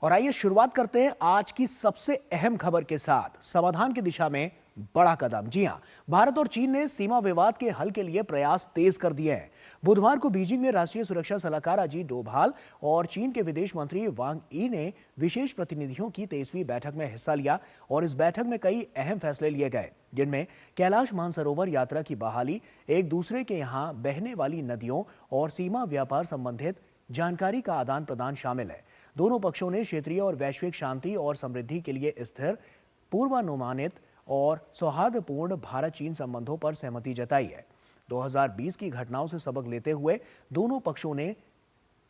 और आइए शुरुआत करते हैं आज की सबसे अहम खबर के साथ। समाधान की दिशा में बड़ा कदम। जी हां, भारत और चीन ने सीमा विवाद के हल के लिए प्रयास तेज कर दिए हैं। बुधवार को बीजिंग में राष्ट्रीय सुरक्षा सलाहकार अजीत डोभाल और चीन के विदेश मंत्री वांग यी ने विशेष प्रतिनिधियों की 23वीं बैठक में हिस्सा लिया और इस बैठक में कई अहम फैसले लिए गए, जिनमें कैलाश मानसरोवर यात्रा की बहाली, एक दूसरे के यहां बहने वाली नदियों और सीमा व्यापार संबंधित जानकारी का आदान प्रदान शामिल है। दोनों पक्षों ने क्षेत्रीय और वैश्विक शांति और समृद्धि के लिए स्थिर, पूर्वानुमानित और सौहार्दपूर्ण भारत चीन संबंधों पर सहमति जताई है। 2020 की घटनाओं से सबक लेते हुए दोनों पक्षों ने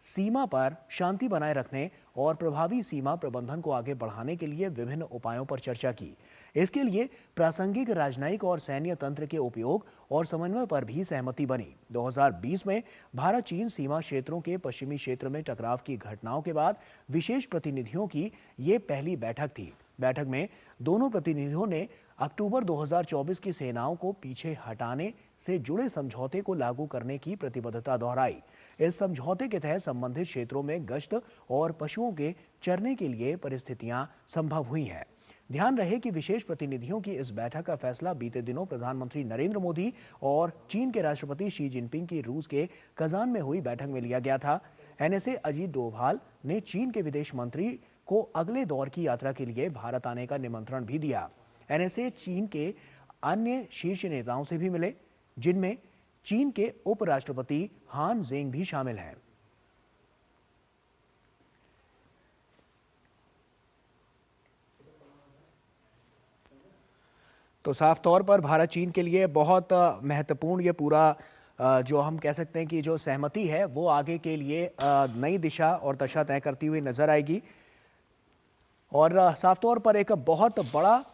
सीमा पर शांति बनाए रखने और प्रभावी सीमा प्रबंधन को आगे बढ़ाने के लिए विभिन्न उपायों पर चर्चा की। इसके लिए प्रासंगिक राजनयिक और सैन्य तंत्र के उपयोग और समन्वय पर भी सहमति बनी। 2020 में भारत चीन सीमा क्षेत्रों के पश्चिमी क्षेत्र में टकराव की घटनाओं के बाद विशेष प्रतिनिधियों की ये पहली बैठक थी। बैठक में दोनों प्रतिनिधियों ने अक्टूबर 2024 की सेनाओं को पीछे हटाने से जुड़े समझौते को लागू करने की प्रतिबद्धता दोहराई। इस समझौते के तहत संबंधित क्षेत्रों में गश्त और पशुओं के चरने के लिए परिस्थितियां संभव हुई हैं। ध्यान रहे कि विशेष प्रतिनिधियों की इस बैठक का फैसला बीते दिनों प्रधानमंत्री नरेंद्र मोदी और चीन के राष्ट्रपति शी जिनपिंग की रूस के कजान में हुई बैठक में लिया गया था। एनएसए अजीत डोभाल ने चीन के विदेश मंत्री को अगले दौर की यात्रा के लिए भारत आने का निमंत्रण भी दिया। एनएसए चीन के अन्य शीर्ष नेताओं से भी मिले, जिनमें चीन के उपराष्ट्रपति हान जेंग भी शामिल हैं। तो साफ तौर पर भारत चीन के लिए बहुत महत्वपूर्ण ये पूरा जो हम कह सकते हैं कि जो सहमति है वो आगे के लिए नई दिशा और दशा तय करती हुई नजर आएगी और साफ तौर पर एक बहुत बड़ा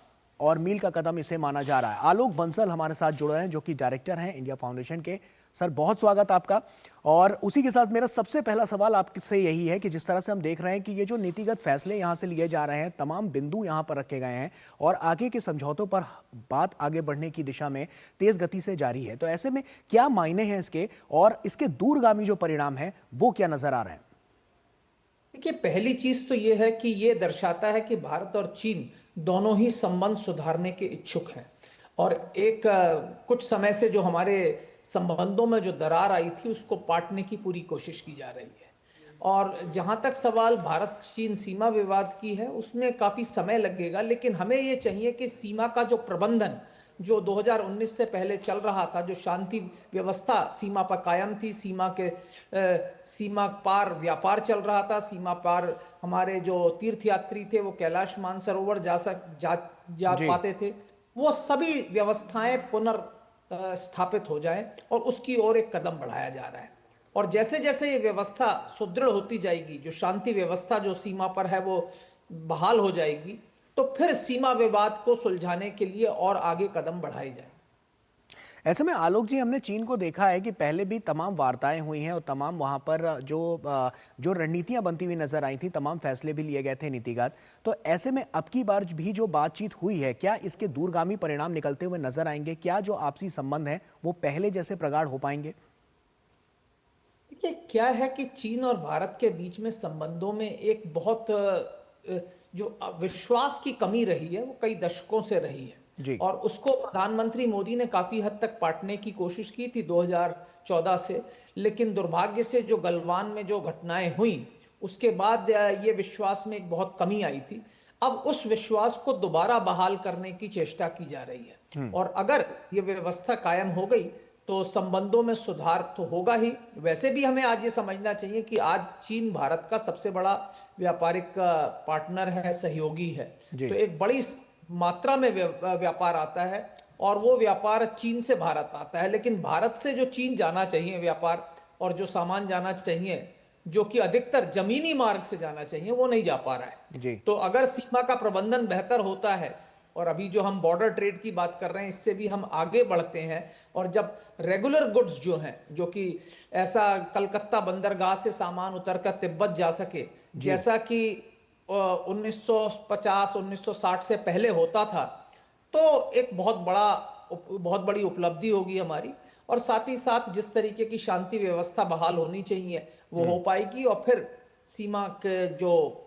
और मील का कदम इसे माना जा रहा है। आलोक बंसल हमारे साथ जुड़ रहे हैं, जो कि डायरेक्टर हैं इंडिया फाउंडेशन के। सर, बहुत स्वागत आपका। और उसी के साथ मेरा सबसे पहला सवाल आपसे यही है कि जिस तरह से हम देख रहे हैं कि ये जो नीतिगत फैसले यहाँ से लिए जा रहे हैं, तमाम बिंदु यहाँ पर रखे गए हैं और आगे के समझौतों पर बात आगे बढ़ने की दिशा में तेज गति से जारी है, तो ऐसे में क्या मायने हैं इसके और इसके दूरगामी जो परिणाम है वो क्या नजर आ रहे हैं? देखिए, पहली चीज तो यह है कि यह दर्शाता है कि भारत और चीन दोनों ही संबंध सुधारने के इच्छुक हैं और एक कुछ समय से जो हमारे संबंधों में जो दरार आई थी उसको पाटने की पूरी कोशिश की जा रही है। और जहां तक सवाल भारत चीन सीमा विवाद की है, उसमें काफी समय लगेगा, लेकिन हमें ये चाहिए कि सीमा का जो प्रबंधन जो 2019 से पहले चल रहा था, जो शांति व्यवस्था सीमा पर कायम थी, सीमा पार व्यापार चल रहा था, सीमा पार हमारे जो तीर्थयात्री थे वो कैलाश मानसरोवर जा पाते थे, वो सभी व्यवस्थाएं पुनर्स्थापित हो जाएं और उसकी ओर एक कदम बढ़ाया जा रहा है। और जैसे जैसे ये व्यवस्था सुदृढ़ होती जाएगी, जो शांति व्यवस्था जो सीमा पर है वो बहाल हो जाएगी, तो फिर सीमा विवाद को सुलझाने के लिए और आगे कदम बढ़ाए जाए। ऐसे में आलोक जी, हमने चीन को देखा है कि पहले भी तमाम वार्ताएं हुई हैं और तमाम वहां पर जो रणनीतियां बनती हुई नजर आई थी, तमाम फैसले भी लिए गए थे नीतिगत। तो ऐसे में अब की बार भी जो बातचीत हुई है, क्या इसके दूरगामी परिणाम निकलते हुए नजर आएंगे? क्या जो आपसी संबंध है वो पहले जैसे प्रगाढ़ हो पाएंगे? देखिए, क्या है कि चीन और भारत के बीच में संबंधों में एक बहुत जो विश्वास की कमी रही है वो कई दशकों से रही है जी। और उसको प्रधानमंत्री मोदी ने काफी हद तक पाटने की कोशिश की थी 2014 से, लेकिन दुर्भाग्य से जो गलवान में जो घटनाएं हुई उसके बाद ये विश्वास में एक बहुत कमी आई थी। अब उस विश्वास को दोबारा बहाल करने की चेष्टा की जा रही है और अगर ये व्यवस्था कायम हो गई तो संबंधों में सुधार तो होगा ही। वैसे भी हमें आज ये समझना चाहिए कि आज चीन भारत का सबसे बड़ा व्यापारिक पार्टनर है, सहयोगी है, तो एक बड़ी मात्रा में व्यापार आता है और वो व्यापार चीन से भारत आता है, लेकिन भारत से जो चीन जाना चाहिए व्यापार और जो सामान जाना चाहिए, जो कि अधिकतर जमीनी मार्ग से जाना चाहिए, वो नहीं जा पा रहा है। तो अगर सीमा का प्रबंधन बेहतर होता है और अभी जो हम बॉर्डर ट्रेड की बात कर रहे हैं, इससे भी हम आगे बढ़ते हैं और जब रेगुलर गुड्स जो हैं, जो कि ऐसा कलकत्ता बंदरगाह से सामान उतरकर तिब्बत जा सके, जैसा कि 1950-1960 से पहले होता था, तो एक बहुत बड़ी उपलब्धि होगी हमारी। और साथ ही साथ जिस तरीके की शांति व्यवस्था बहाल होनी चाहिए वो हो पाएगी और फिर सीमा के जो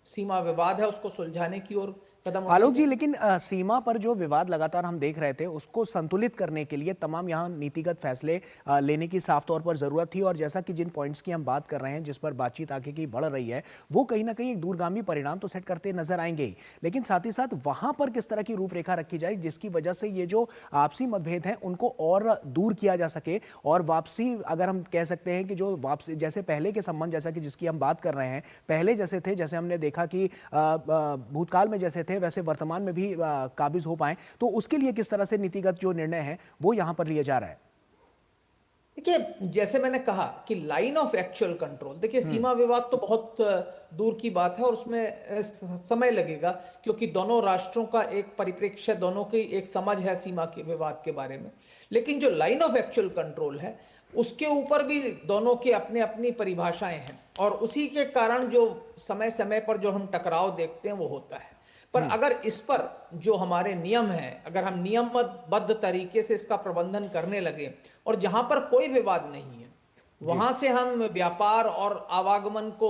सीमा विवाद है उसको सुलझाने की ओर कदम उठाए आलोक जी, जाएं। लेकिन सीमा पर जो विवाद लगातार हम देख रहे थे उसको संतुलित करने के लिए तमाम यहाँ नीतिगत फैसले लेने की साफ तौर पर जरूरत थी, और जैसा कि जिन पॉइंट्स की हम बात कर रहे हैं, जिस पर बातचीत आगे की बढ़ रही है, वो कहीं ना कहीं एक दूरगामी परिणाम तो सेट करते नजर आएंगे ही, लेकिन साथ ही साथ वहां पर किस तरह की रूपरेखा रखी जाए जिसकी वजह से ये जो आपसी मतभेद हैं उनको और दूर किया जा सके, और वापसी, अगर हम कह सकते हैं कि जो वापसी जैसे पहले के संबंध, जैसा कि जिसकी हम बात कर रहे हैं, पहले जैसे थे, जैसे हमने देखा कि भूतकाल में जैसे थे वैसे वर्तमान में भी काबिज हो पाए, तो उसके लिए किस तरह से नीतिगत जो निर्णय है वो यहां पर लिया जा रहा है? देखिए, जैसे मैंने कहा कि लाइन ऑफ एक्चुअल कंट्रोल, देखिए सीमा विवाद तो बहुत दूर की बात है और उसमें समय लगेगा, क्योंकि दोनों राष्ट्रों का एक परिप्रेक्ष्य, दोनों की एक समझ है सीमा के विवाद के बारे में। लेकिन जो लाइन ऑफ एक्चुअल कंट्रोल है उसके ऊपर भी दोनों की अपनी अपनी परिभाषाएं हैं, और उसी के कारण जो समय समय पर जो हम टकराव देखते हैं वो होता है। पर अगर इस पर जो हमारे नियम हैं, अगर हम नियमबद्ध तरीके से इसका प्रबंधन करने लगे और जहां पर कोई विवाद नहीं है जी। वहां से हम व्यापार और आवागमन को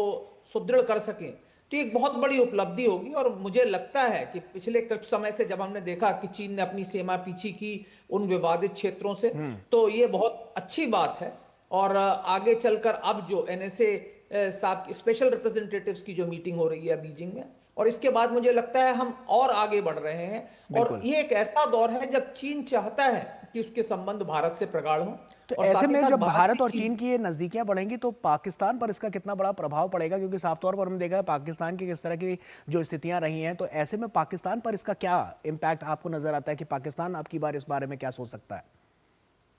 सुदृढ़ कर सकें, तो एक बहुत बड़ी उपलब्धि होगी। और मुझे लगता है कि पिछले कुछ समय से जब हमने देखा कि चीन ने अपनी सीमा पीछी की उन विवादित क्षेत्रों से, तो ये बहुत अच्छी बात है। और आगे चलकर अब जो एनएसए साहब स्पेशल रिप्रेजेंटेटिव्स की जो मीटिंग हो रही है बीजिंग में, और इसके बाद मुझे लगता है हम और आगे बढ़ रहे हैं। और बिल्कुल। ये एक ऐसा दौर है जब चीन चाहता है कि उसके संबंध भारत से प्रगाढ़ हों, तो और ऐसे साथ ही में साथ जब भारत भारत भी और चीन। चीन की ये नजदीकियां बढ़ेंगी तो पाकिस्तान पर इसका कितना बड़ा प्रभाव पड़ेगा? क्योंकि साफ तौर पर हमने देखा है पाकिस्तान की किस तरह की जो स्थितियां रही हैं, तो ऐसे में पाकिस्तान पर इसका क्या इम्पैक्ट आपको नजर आता है कि पाकिस्तान आपकी बार इस बारे में क्या सोच सकता है?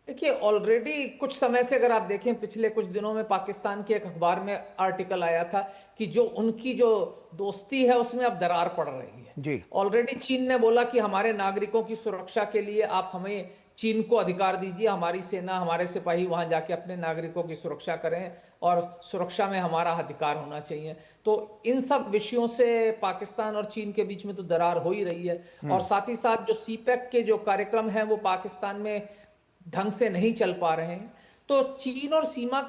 देखिए, ऑलरेडी कुछ समय से अगर आप देखें, पिछले कुछ दिनों में पाकिस्तान के एक अखबार में आर्टिकल आया था कि जो उनकी जो दोस्ती है उसमें अब दरार पड़ रही है। जी। ऑलरेडी चीन ने बोला कि हमारे नागरिकों की सुरक्षा के लिए आप हमें, चीन को अधिकार दीजिए, हमारी सेना, हमारे सिपाही वहां जाके अपने नागरिकों की सुरक्षा करें और सुरक्षा में हमारा अधिकार होना चाहिए। तो इन सब विषयों से पाकिस्तान और चीन के बीच में तो दरार हो ही रही है। और साथ ही साथ जो सीपेक के जो कार्यक्रम हैं वो पाकिस्तान में ढंग से नहीं चल पा रहे हैं। तो चीन और सीमा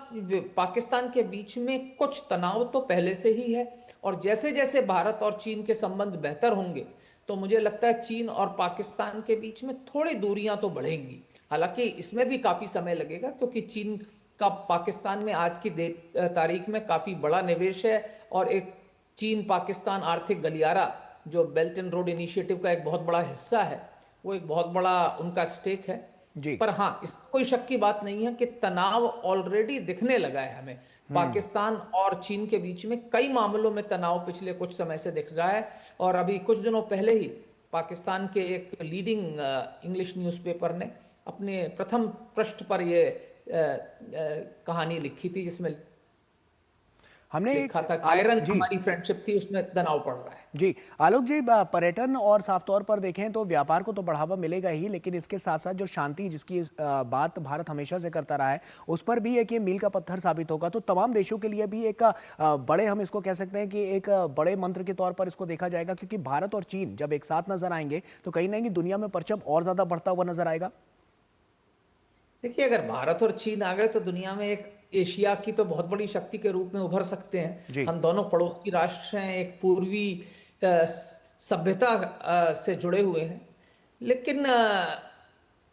पाकिस्तान के बीच में कुछ तनाव तो पहले से ही है, और जैसे जैसे भारत और चीन के संबंध बेहतर होंगे तो मुझे लगता है चीन और पाकिस्तान के बीच में थोड़ी दूरियां तो बढ़ेंगी। हालांकि इसमें भी काफी समय लगेगा, क्योंकि चीन का पाकिस्तान में आज की तारीख में काफी बड़ा निवेश है, और एक चीन पाकिस्तान आर्थिक गलियारा जो बेल्ट एंड रोड इनिशिएटिव का एक बहुत बड़ा हिस्सा है, वो एक बहुत बड़ा उनका स्टेक है। जी। पर हाँ, इस कोई शक की बात नहीं है कि तनाव ऑलरेडी दिखने लगा है हमें। पाकिस्तान और चीन के बीच में कई मामलों में तनाव पिछले कुछ समय से दिख रहा है। और अभी कुछ दिनों पहले ही पाकिस्तान के एक लीडिंग इंग्लिश न्यूज़पेपर ने अपने प्रथम पृष्ठ पर कहानी लिखी थी, जिसमें हमने एक लिखा था कि आलोक आयरन जी। हमारी फ्रेंडशिप थी, उसमें तनाव पड़ रहा है। जी। आलोक जी, पर्यटन और साफ तौर पर देखें तो व्यापार को तो बढ़ावा मिलेगा ही, लेकिन इसके साथ साथ जो शांति जिसकी बात भारत हमेशा से करता रहा है, उस पर भी एक ये मील का पत्थर साबित होगा। तो तमाम देशों के लिए भी एक बड़े, हम इसको कह सकते हैं कि एक बड़े मंत्र के तौर पर इसको देखा जाएगा, क्योंकि भारत और चीन जब एक साथ नजर आएंगे तो कहीं ना कहीं दुनिया में परचम और ज्यादा बढ़ता हुआ नजर आएगा। देखिए, अगर भारत और चीन आ गए तो दुनिया में एक एशिया की तो बहुत बड़ी शक्ति के रूप में उभर सकते हैं। जी। हम दोनों पड़ोसी राष्ट्र हैं, एक पूर्वी सभ्यता से जुड़े हुए हैं। लेकिन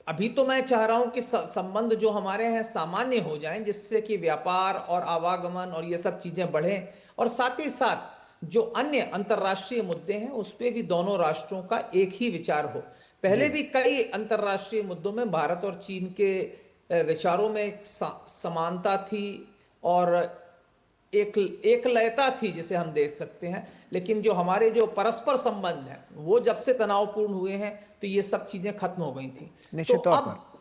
अभी तो मैं चाह रहा हूं कि संबंध जो हमारे हैं सामान्य हो जाएं, जिससे कि व्यापार और आवागमन और ये सब चीजें बढ़ें, और साथ ही साथ जो अन्य अंतर्राष्ट्रीय मुद्दे हैं उस पे भी दोनों राष्ट्रों का एक ही विचार हो। जी। पहले भी कई अंतर्राष्ट्रीय मुद्दों में भारत और चीन के विचारों में एक समानता थी और एक एकलयता थी, जिसे हम देख सकते हैं। लेकिन जो हमारे जो परस्पर संबंध हैं वो जब से तनावपूर्ण हुए हैं तो ये सब चीजें खत्म हो गई थी। तो निश्चित तौर पर। अब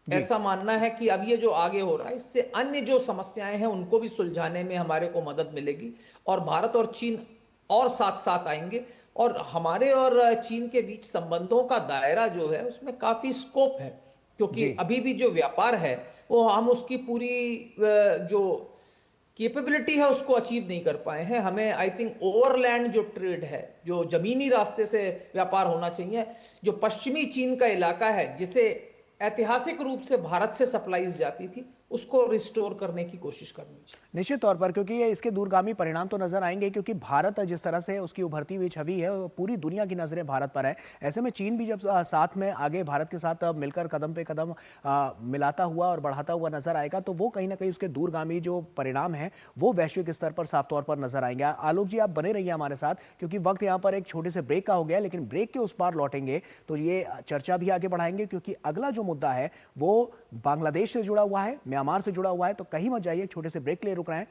जी। ऐसा मानना है कि अब ये जो आगे हो रहा है इससे अन्य जो समस्याएं हैं उनको भी सुलझाने में हमारे को मदद मिलेगी, और भारत और चीन और साथ साथ आएंगे, और हमारे और चीन के बीच संबंधों का दायरा जो है उसमें काफी स्कोप है। क्योंकि जी। अभी भी जो व्यापार है वो हम उसकी पूरी जो कैपेबिलिटी है उसको अचीव नहीं कर पाए हैं। हमें आई थिंक ओवरलैंड जो ट्रेड है, जो जमीनी रास्ते से व्यापार होना चाहिए, जो पश्चिमी चीन का इलाका है जिसे ऐतिहासिक रूप से भारत से सप्लाईज जाती थी, उसको रिस्टोर करने की कोशिश करनी चाहिए। निश्चित तौर पर, क्योंकि ये इसके दूरगामी परिणाम तो नजर आएंगे, क्योंकि भारत जिस तरह से उसकी उभरती हुई छवि है, वो पूरी दुनिया की नजरें भारत पर है। ऐसे में चीन भी जब साथ में आगे भारत के साथ मिलकर कदम पे कदम मिलाता हुआ और बढ़ाता हुआ नजर आएगा, तो वो कहीं ना कहीं उसके दूरगामी जो परिणाम है वो वैश्विक स्तर पर साफ तौर पर नजर आएंगे। आलोक जी, आप बने रहिए हमारे साथ, क्योंकि वक्त यहाँ पर एक छोटे से ब्रेक का हो गया, लेकिन ब्रेक के उस पार लौटेंगे तो ये चर्चा भी आगे बढ़ाएंगे, क्योंकि अगला जो मुद्दा है वो बांग्लादेश से जुड़ा हुआ है, म्यांमार से जुड़ा हुआ है। तो कहीं मत जाइए, छोटे से ब्रेक के लिए रुक रहे हैं।